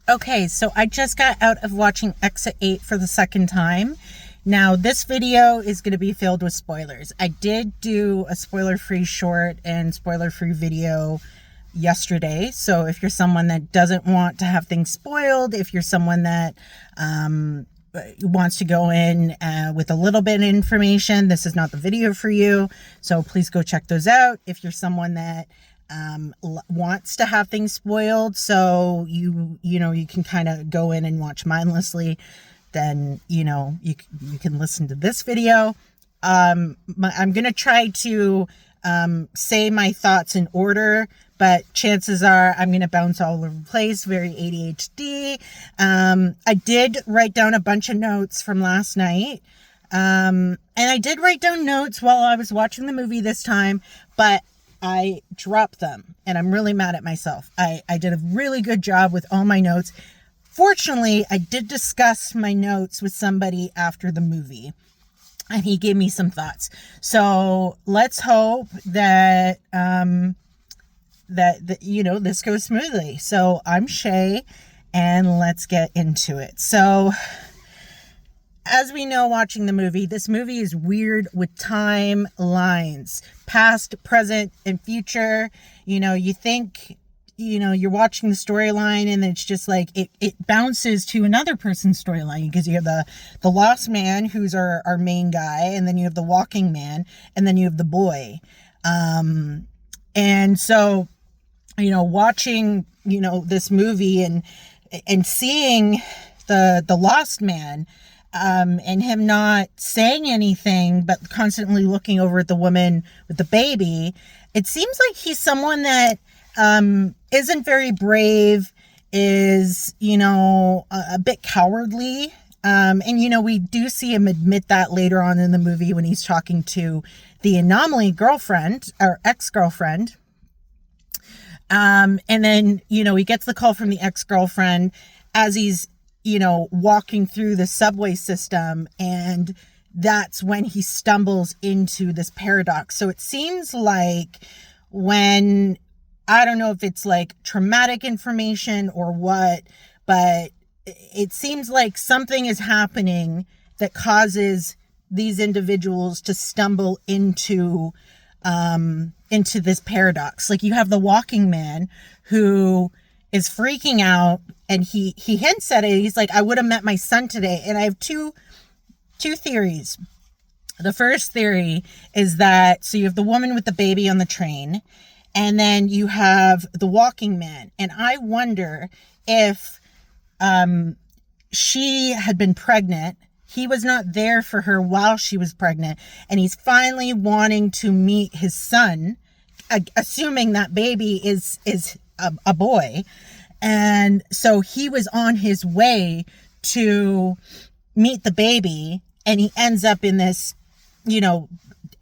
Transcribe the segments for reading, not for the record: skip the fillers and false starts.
Okay, so I just got out of watching Exit 8 for the second time. Now, this video is going to be filled with spoilers. I did do a spoiler-free short and spoiler-free video yesterday. So if you're someone that doesn't want to have things spoiled, if you're someone that wants to go in with a little bit of information, this is not the video for you. So please go check those out. If you're someone that wants to have things spoiled, so you can kind of go in and watch mindlessly, then you can listen to this video. I'm gonna try to say my thoughts in order, but chances are I'm gonna bounce all over the place, very ADHD. I did write down a bunch of notes from last night, and I did write down notes while I was watching the movie this time, but I dropped them, and I'm really mad at myself. I did a really good job with all my notes. Fortunately, I did discuss my notes with somebody after the movie, and he gave me some thoughts. So let's hope that this goes smoothly. So I'm Shay, and let's get into it. So, as we know, watching the movie, this movie is weird with timelines, past, present, and future. You think, you're watching the storyline, and it's just like it bounces to another person's storyline, because you have the lost man, who's our main guy, and then you have the walking man, and then you have the boy. And so, watching, this movie and seeing the lost man, and him not saying anything, but constantly looking over at the woman with the baby, it seems like he's someone that isn't very brave, is, a bit cowardly. And, we do see him admit that later on in the movie when he's talking to the anomaly girlfriend, or ex-girlfriend. And then, he gets the call from the ex-girlfriend as he's walking through the subway system, and that's when he stumbles into this paradox. So it seems like when, I don't know if it's like traumatic information or what, but it seems like something is happening that causes these individuals to stumble into this paradox. Like, you have the walking man who is freaking out, and he hints at it. He's like, I would have met my son today. And I have two theories. The first theory is that, so you have the woman with the baby on the train, and then you have the walking man. And I wonder if she had been pregnant. He was not there for her while she was pregnant, and he's finally wanting to meet his son, assuming that baby is a boy. And so he was on his way to meet the baby, and he ends up in this,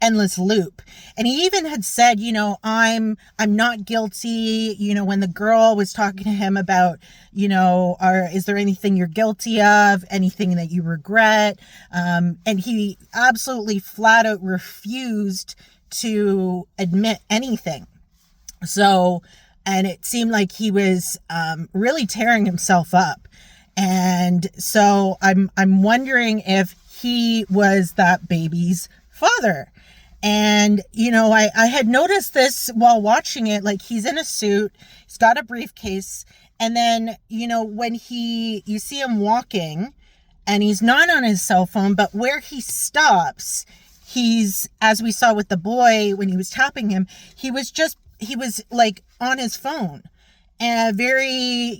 endless loop. And he even had said, I'm not guilty, when the girl was talking to him about, is there anything you're guilty of, anything that you regret? And he absolutely flat out refused to admit anything. So, and it seemed like he was really tearing himself up. And so I'm wondering if he was that baby's father. And, I had noticed this while watching it. Like, he's in a suit, he's got a briefcase, and then, when you see him walking, and he's not on his cell phone, but where he stops, he's, as we saw with the boy when he was tapping him, he was like on his phone, and very,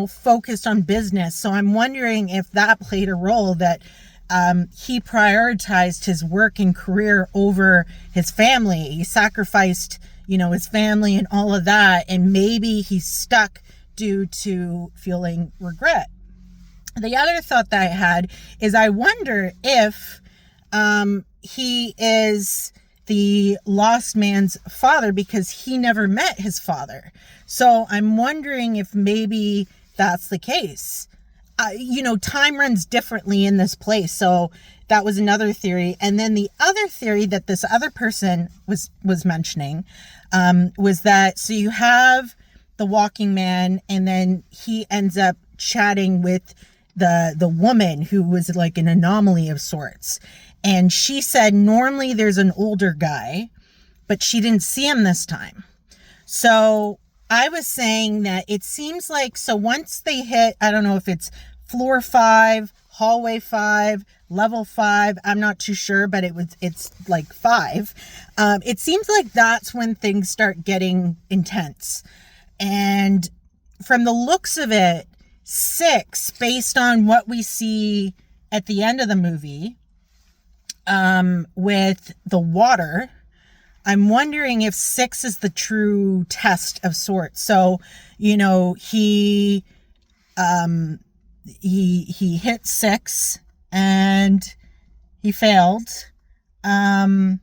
focused on business. So I'm wondering if that played a role, that he prioritized his work and career over his family. He sacrificed, his family and all of that, and maybe he's stuck due to feeling regret. The other thought that I had is, I wonder if he is the lost man's father, because he never met his father. So I'm wondering if maybe that's the case. Time runs differently in this place. So that was another theory. And then the other theory that this other person was mentioning was that, so you have the walking man, and then he ends up chatting with the woman who was like an anomaly of sorts. And she said normally there's an older guy, but she didn't see him this time. So I was saying that it seems like, so once they hit, I don't know if it's floor 5, hallway 5, level 5, I'm not too sure, but it's like 5. It seems like that's when things start getting intense. And from the looks of it, 6, based on what we see at the end of the movie, with the water, I'm wondering if 6 is the true test of sorts. So, you know, he hit 6 and he failed. And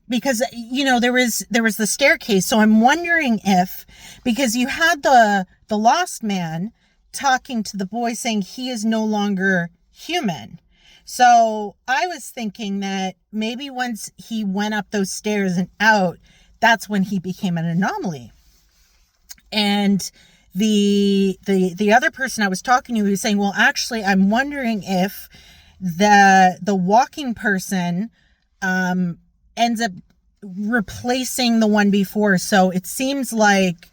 because, you know, there was the staircase. So I'm wondering if, because you had the lost man talking to the boy saying he is no longer human. So I was thinking that maybe once he went up those stairs and out, that's when he became an anomaly. And the other person I was talking to was saying, well, actually, I'm wondering if the walking person ends up replacing the one before. So it seems like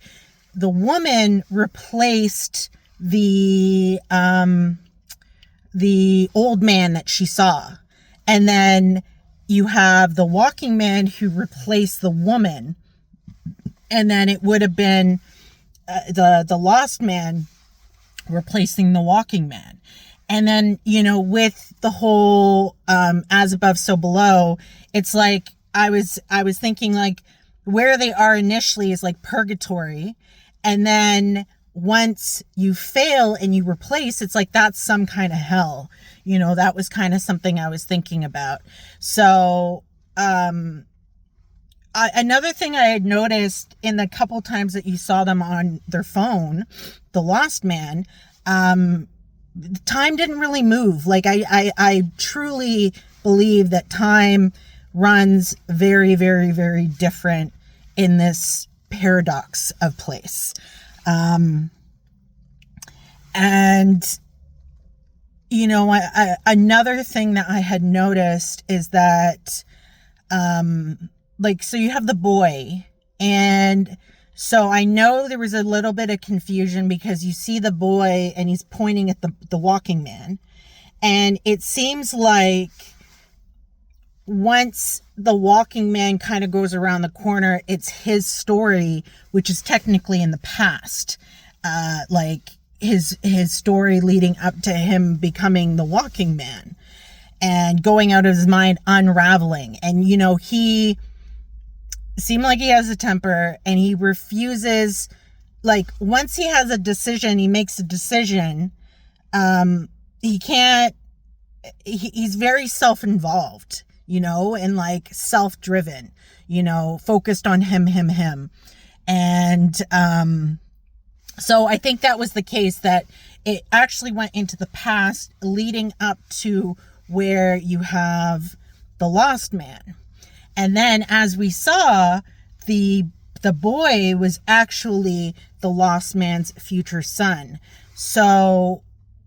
the woman replaced the old man that she saw. And then you have the walking man who replaced the woman. And then it would have been the lost man replacing the walking man. And then, you know, with the whole as above, so below, it's like I was thinking like where they are initially is like purgatory. And then once you fail and you replace, it's like that's some kind of hell. You know, that was kind of something I was thinking about. So another thing I had noticed in the couple times that you saw them on their phone, the lost man, time didn't really move. Like I truly believe that time runs very, very, very different in this paradox of place. And, you know, another thing that I had noticed is that, like, so you have the boy, and so I know there was a little bit of confusion because you see the boy and he's pointing at the walking man. And it seems like once the walking man kind of goes around the corner, it's his story, which is technically in the past. Like his story leading up to him becoming the walking man and going out of his mind, unraveling. And, you know, he seemed like he has a temper and he refuses, like once he has a decision, he makes a decision. He's very self-involved, you know, and like self-driven, you know, focused on him. And, so I think that was the case, that it actually went into the past leading up to where you have the lost man. And then as we saw, the boy was actually the lost man's future son. So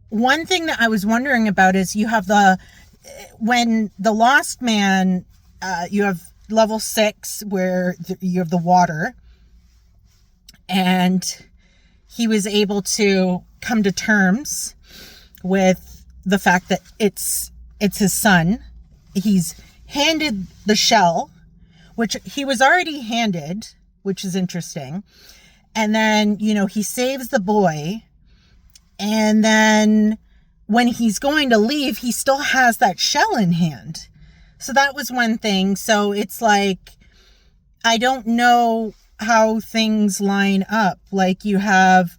one thing that I was wondering about is you have when the lost man, you have level 6 where you have the water, and he was able to come to terms with the fact that it's his son. He's handed the shell, which he was already handed, which is interesting. And then, you know, he saves the boy. And then when he's going to leave, he still has that shell in hand. So that was one thing. So it's like, I don't know how things line up. Like you have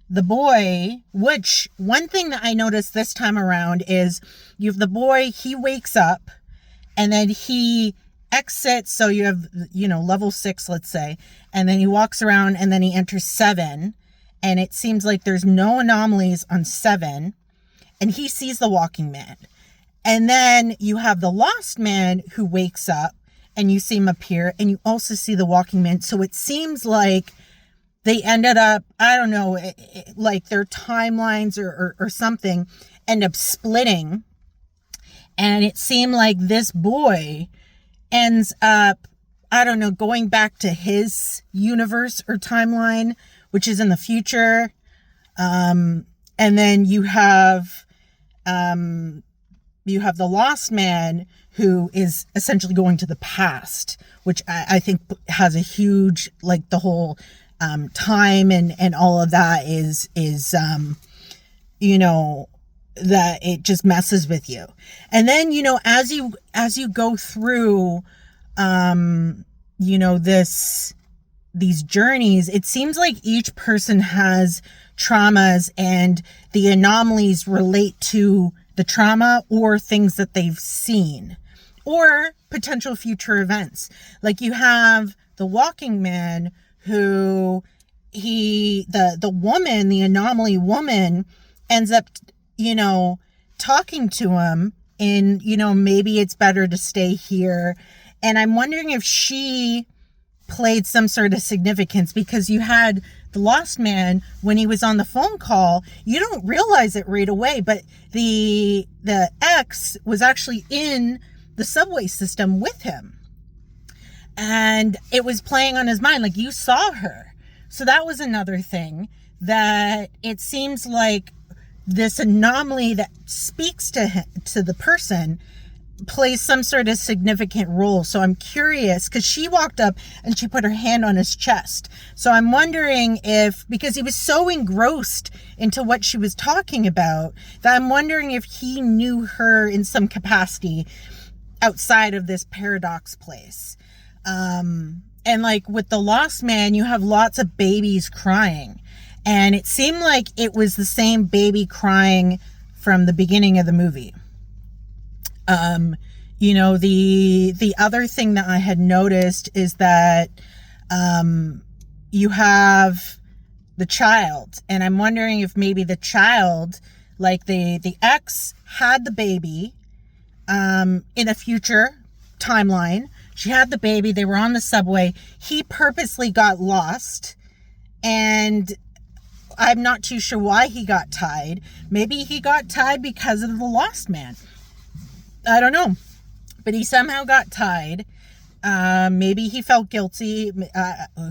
the boy, which one thing that I noticed this time around is you have the boy, he wakes up and then he exits. So you have, you know, level 6, let's say, and then he walks around and then he enters 7. And it seems like there's no anomalies on 7. And he sees the walking man. And then you have the lost man who wakes up and you see him appear and you also see the walking man. So it seems like they ended up, I don't know, like their timelines or something end up splitting. And it seemed like this boy ends up, I don't know, going back to his universe or timeline, which is in the future. And then you have the Lost Man, who is essentially going to the past, which I think has a huge, like the whole time and all of that is you know, that it just messes with you. And then, you know, as you go through, you know, these journeys, it seems like each person has traumas and the anomalies relate to the trauma or things that they've seen or potential future events. Like you have the Walking Man who the woman, the anomaly woman ends up, you know, talking to him in, you know, maybe it's better to stay here. And I'm wondering if she played some sort of significance, because you had the Lost Man when he was on the phone call, you don't realize it right away, but the ex was actually in the subway system with him. And it was playing on his mind, like you saw her. So that was another thing, that it seems like this anomaly that speaks to him, to the person, plays some sort of significant role. So I'm curious, because she walked up and she put her hand on his chest. So I'm wondering if, because he was so engrossed into what she was talking about, that I'm wondering if he knew her in some capacity outside of this paradox place. And like with the Lost Man, you have lots of babies crying. And it seemed like it was the same baby crying from the beginning of the movie. You know, the other thing that I had noticed is that, you have the child, and I'm wondering if maybe the child, like the ex had the baby, in a future timeline. She had the baby. They were on the subway. He purposely got lost, and I'm not too sure why he got tied. Maybe he got tied because of the Lost Man. I don't know, but he somehow got tied. Maybe he felt guilty.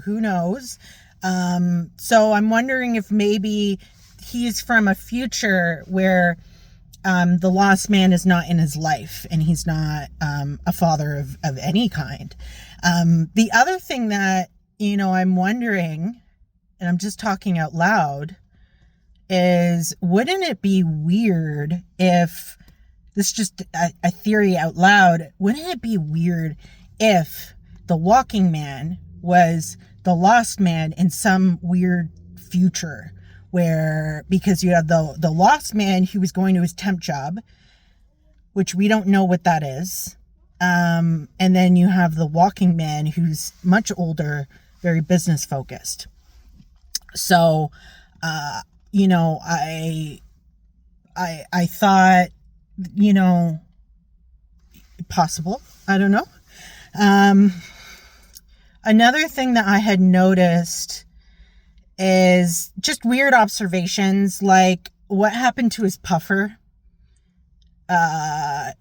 Who knows? So I'm wondering if maybe he's from a future where the Lost Man is not in his life, and he's not a father of any kind. The other thing that, you know, I'm wondering, and I'm just talking out loud, is wouldn't it be weird if, this is just a theory out loud, wouldn't it be weird if the Walking Man was the Lost Man in some weird future where, because you have the Lost Man who was going to his temp job, which we don't know what that is. And then you have the Walking Man who's much older, very business focused. So, you know, I thought, you know, possible. I don't know. Another thing that I had noticed is just weird observations, like what happened to his puffer.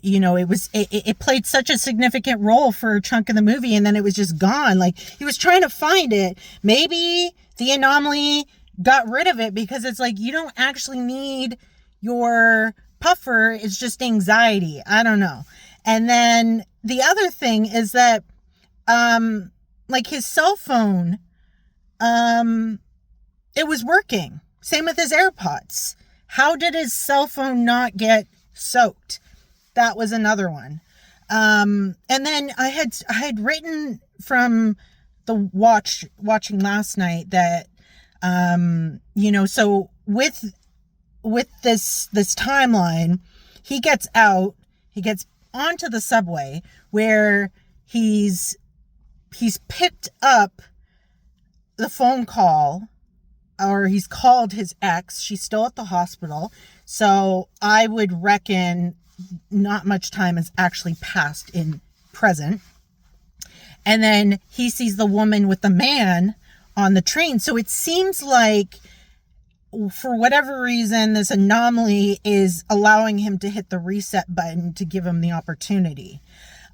You know, it played such a significant role for a chunk of the movie, and then it was just gone. Like he was trying to find it. Maybe the anomaly got rid of it, because it's like, you don't actually need your puffer. It's just anxiety. I don't know. And then the other thing is that, like his cell phone, it was working. Same with his AirPods. How did his cell phone not get soaked? That was another one. And then I had written from the watching last night that, you know, so with this timeline, he gets out, he gets onto the subway where he's picked up the phone call, or he's called his ex. She's still at the hospital. So I would reckon not much time has actually passed in present. And then he sees the woman with the man on the train. So it seems like, for whatever reason, this anomaly is allowing him to hit the reset button to give him the opportunity.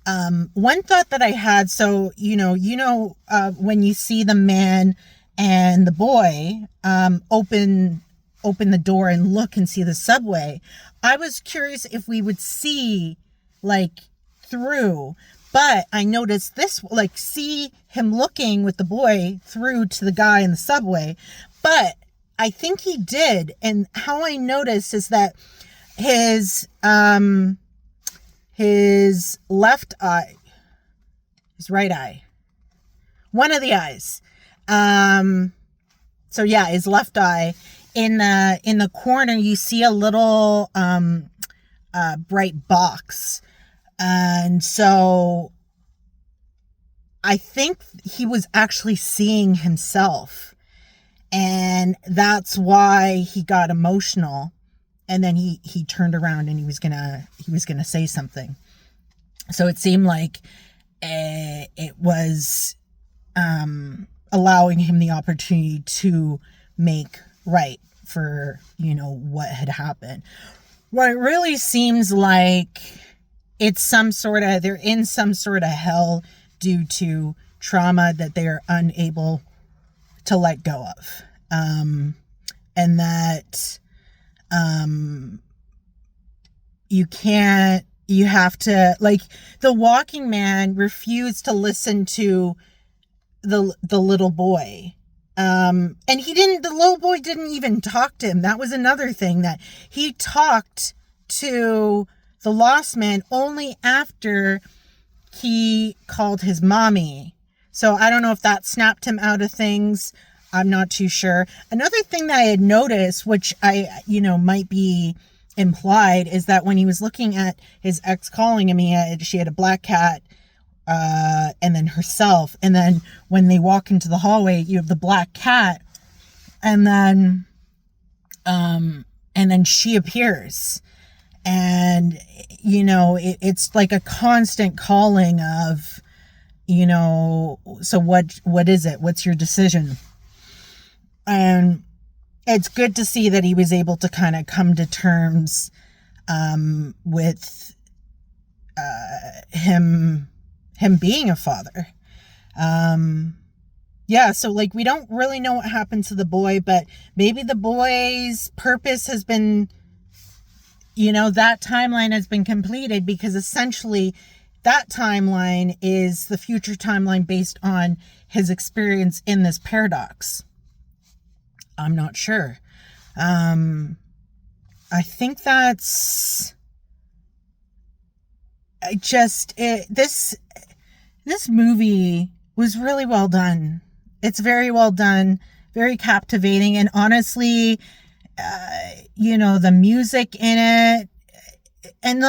One thought that I had, so, when you see the man and the boy, open the door and look and see the subway, I was curious if we would see, like, through, but I noticed this, like, see him looking with the boy through to the guy in the subway, but I think he did. And how I noticed is that his left eye, his right eye, one of the eyes, so yeah, his left eye, in the corner, you see a little bright box. And so I think he was actually seeing himself, and that's why he got emotional. And then he turned around and he was gonna say something. So it seemed like it was allowing him the opportunity to make right for, what had happened. What it really seems like, they're in some sort of hell due to trauma that they are unable to let go of. And that you have to, like, the walking man refused to listen to the little boy. And the little boy didn't even talk to him. That was another thing, that he talked to the lost man only after he called his mommy. So I don't know if that snapped him out of things. I'm not too sure. Another thing that I had noticed, which might be implied, is that when he was looking at his ex calling him, she had a black cat, and then herself. And then when they walk into the hallway, you have the black cat, and then she appears. And, it's like a constant calling of, so what is it? What's your decision? And it's good to see that he was able to kind of come to terms with him being a father. So, like, we don't really know what happened to the boy, but maybe the boy's purpose has been, that timeline has been completed, because essentially that timeline is the future timeline based on his experience in this paradox. I'm not sure. I think this movie was really well done. It's very well done, very captivating, and honestly, the music in it, and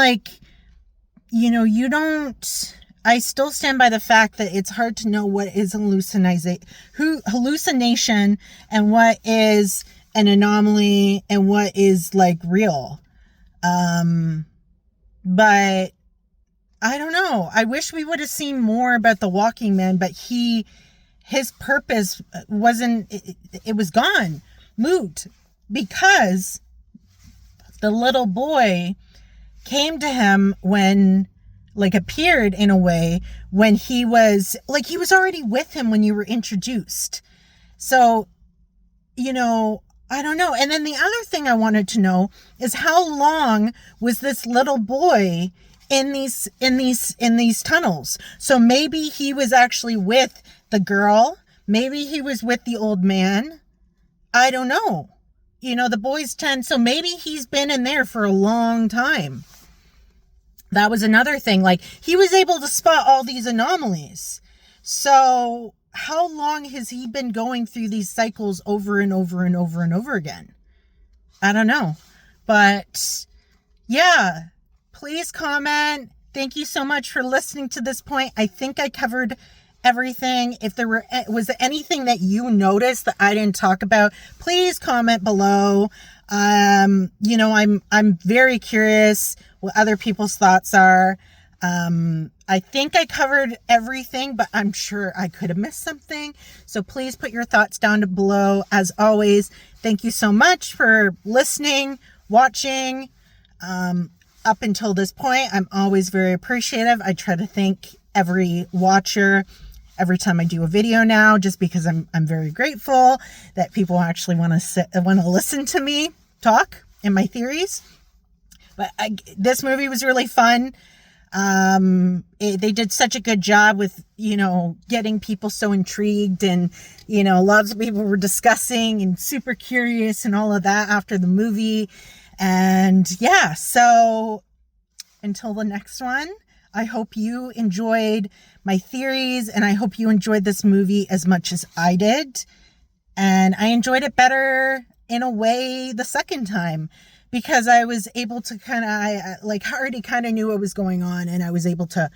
I still stand by the fact that it's hard to know what is hallucination and what is an anomaly and what is, like, real. But I don't know. I wish we would have seen more about the walking man, but his purpose it was gone, moot, because the little boy came to him appeared in a way when he was already with him when you were introduced. So, I don't know. And then the other thing I wanted to know is, how long was this little boy in these tunnels? So maybe he was actually with the girl. Maybe he was with the old man. I don't know. The boy's 10, so maybe he's been in there for a long time. That was another thing. Like, he was able to spot all these anomalies. So how long has he been going through these cycles over and over and over and over again? I don't know. But yeah, please comment. Thank you so much for listening to this point. I think I covered everything. If there was anything that you noticed that I didn't talk about, please comment below. I'm very curious what other people's thoughts are. I I think I covered everything, but I'm sure I could have missed something. So please put your thoughts down below. As always, thank you so much for listening, watching. Up until this point, I'm always very appreciative. I try to thank every watcher every time I do a video now, just because I'm very grateful that people actually want to listen to me talk and my theories. But this movie was really fun. They did such a good job with, getting people so intrigued, and, lots of people were discussing and super curious and all of that after the movie. And yeah, so until the next one, I hope you enjoyed my theories, and I hope you enjoyed this movie as much as I did. And I enjoyed it better in a way the second time, because I was able to I already kind of knew what was going on, and I was able to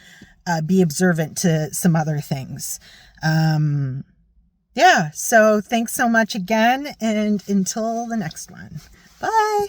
be observant to some other things. Yeah, so thanks so much again, and until the next one. Bye.